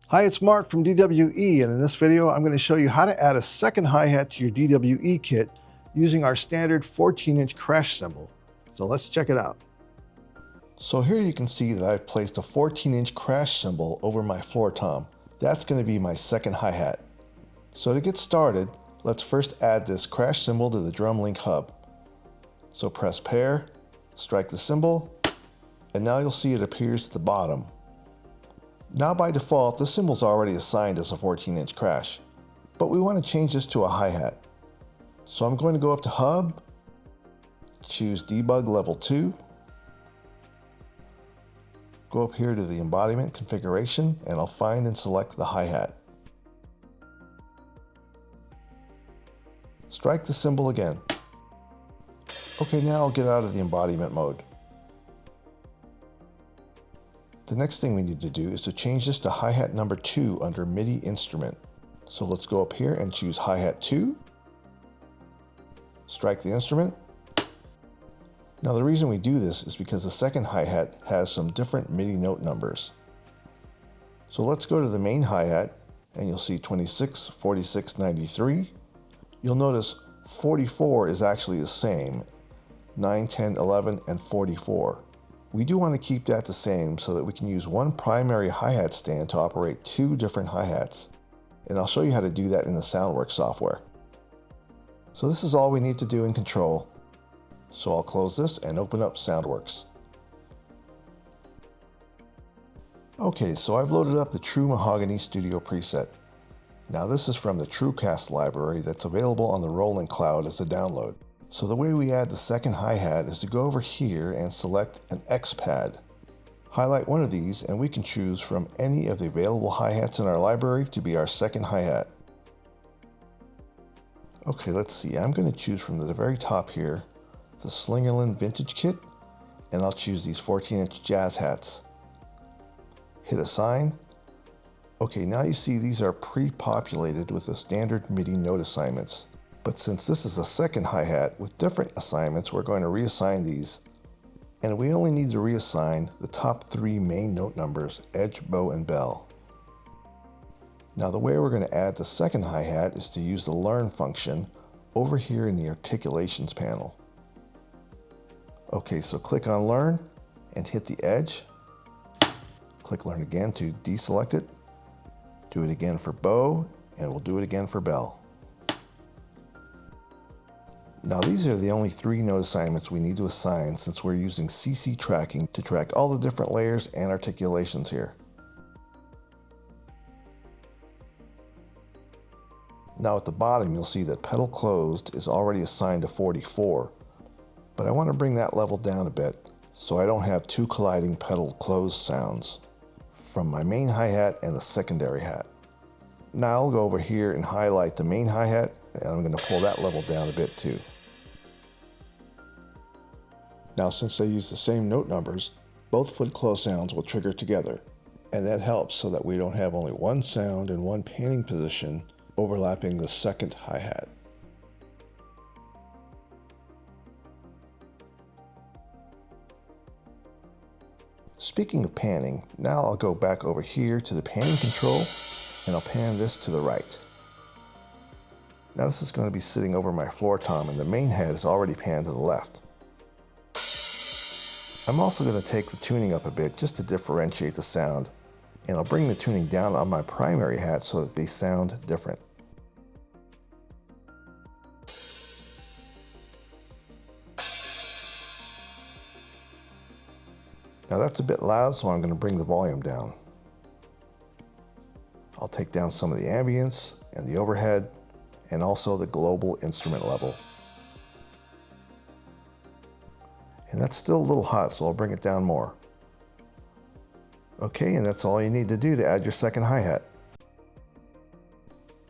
Hi, it's Mark from DWe, and in this video I'm going to show you how to add a second hi-hat to your DWe kit using our standard 14-inch crash cymbal. So let's check it out. So here you can see that I've placed a 14-inch crash cymbal over my floor tom. That's going to be my second hi-hat. So to get started, let's first add this crash cymbal to the drum link hub. So press pair, strike the cymbal, and now you'll see it appears at the bottom. Now by default, the cymbal's already assigned as a 14-inch crash, but we want to change this to a hi-hat. So I'm going to go up to Hub, choose Debug Level 2, go up here to the embodiment configuration, and I'll find and select the hi-hat. Strike the cymbal again. Okay, now I'll get out of the embodiment mode. The next thing we need to do is to change this to hi-hat number 2 under MIDI instrument. So let's go up here and choose hi-hat 2. Strike the instrument. Now the reason we do this is because the second hi-hat has some different MIDI note numbers. So let's go to the main hi-hat and you'll see 26, 46, 93. You'll notice 44 is actually the same, 9, 10, 11, and 44. We do want to keep that the same so that we can use one primary hi-hat stand to operate two different hi-hats. And I'll show you how to do that in the Soundworks software. So this is all we need to do in Control. So I'll close this and open up Soundworks. Okay, so I've loaded up the True Mahogany Studio preset. Now this is from the TrueCast library that's available on the Roland Cloud as a download. So the way we add the second hi-hat is to go over here and select an X pad. Highlight one of these and we can choose from any of the available hi-hats in our library to be our second hi-hat. Okay, let's see, I'm going to choose from the very top here the Slingerland Vintage Kit, and I'll choose these 14-inch jazz hats. Hit assign. Okay, now you see these are pre-populated with the standard MIDI note assignments. But since this is a second hi-hat with different assignments, we're going to reassign these. And we only need to reassign the top 3 main note numbers, edge, bow, and bell. Now the way we're going to add the second hi-hat is to use the learn function over here in the articulations panel. Okay, so click on learn and hit the edge. Click learn again to deselect it. Do it again for bow, and we'll do it again for bell. Now these are the only 3 note assignments we need to assign since we're using CC tracking to track all the different layers and articulations here. Now at the bottom you'll see that pedal closed is already assigned to 44, but I want to bring that level down a bit so I don't have 2 colliding pedal closed sounds from my main hi-hat and the secondary hat. Now I'll go over here and highlight the main hi-hat, and I'm going to pull that level down a bit too. Now since they use the same note numbers, both foot close sounds will trigger together, and that helps so that we don't have only one sound in one panning position overlapping the second hi-hat. Speaking of panning, now I'll go back over here to the panning control and I'll pan this to the right. Now this is going to be sitting over my floor tom and the main head is already panned to the left. I'm also going to take the tuning up a bit just to differentiate the sound, and I'll bring the tuning down on my primary hat so that they sound different. Now that's a bit loud, so I'm going to bring the volume down. I'll take down some of the ambience and the overhead and also the global instrument level. And that's still a little hot, so I'll bring it down more. Okay, and that's all you need to do to add your second hi-hat.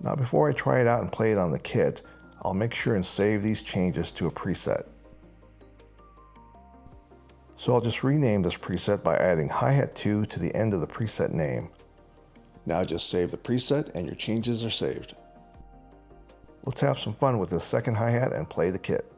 Now before I try it out and play it on the kit, I'll make sure and save these changes to a preset. So I'll just rename this preset by adding hi-hat 2 to the end of the preset name. Now just save the preset and your changes are saved. Let's have some fun with this second hi-hat and play the kit.